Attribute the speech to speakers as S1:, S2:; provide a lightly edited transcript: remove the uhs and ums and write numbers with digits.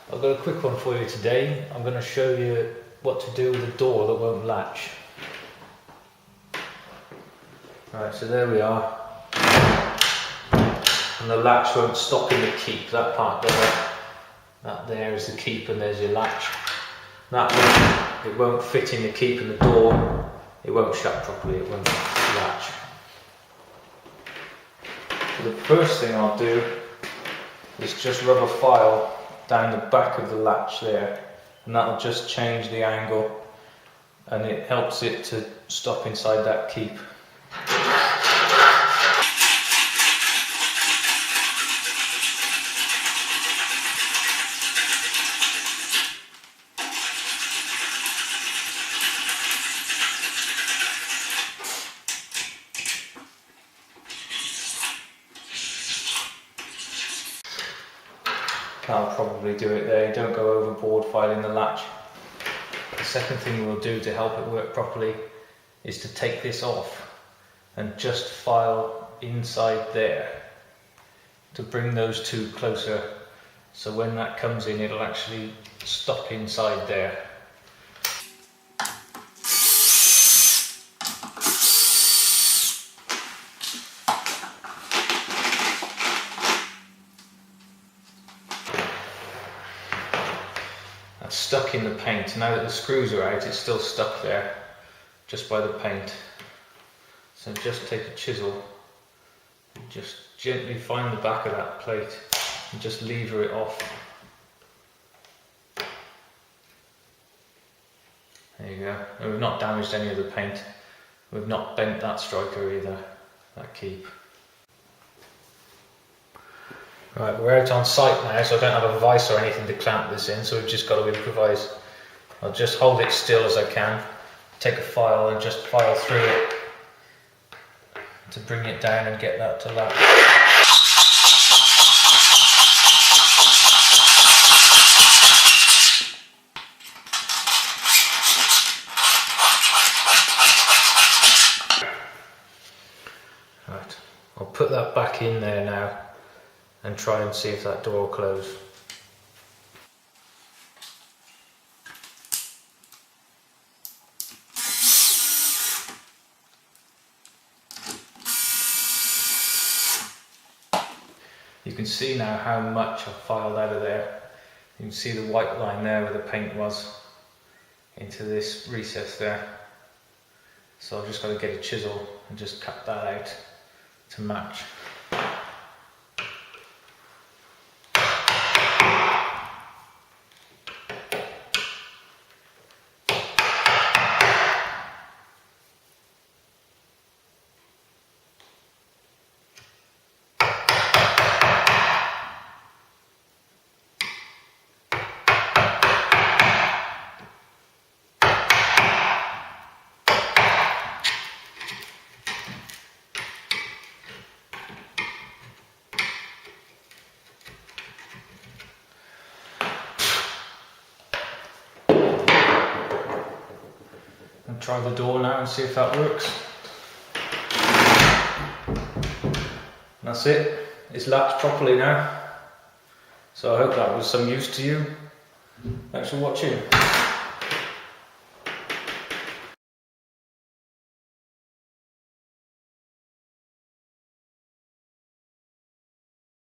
S1: I've got a quick one for you today. I'm going to show you what to do with a door that won't latch. Right, so there we are. And the latch won't stop in the keep, that part there. That there is the keep and there's your latch. That one, it won't fit in the keep and the door. It won't shut properly, it won't latch. So the first thing I'll do is just rub a file down the back of the latch there, and that'll just change the angle and it helps it to stop inside that keep. I'll probably do it there, don't go overboard filing the latch. The second thing we'll do to help it work properly is to take this off and just file inside there to bring those two closer, so when that comes in it'll actually stop inside there. That's stuck in the paint. Now that the screws are out, it's still stuck there just by the paint. So just take a chisel and just gently find the back of that plate and just lever it off. There you go. And we've not damaged any of the paint. We've not bent that striker either, that keep. Right, we're out on site now, so I don't have a vice or anything to clamp this in, so we've just got to improvise. I'll just hold it still as I can, take a file and just file through it to bring it down and get that to latch. Right, I'll put that back in there now and try and see if that door will close. You can see now how much I've filed out of there. You can see the white line there where the paint was into this recess there. So I've just got to get a chisel and just cut that out to match. Try the door now and see if that works. That's it, it's latched properly now. So I hope that was some use to you. Thanks for watching.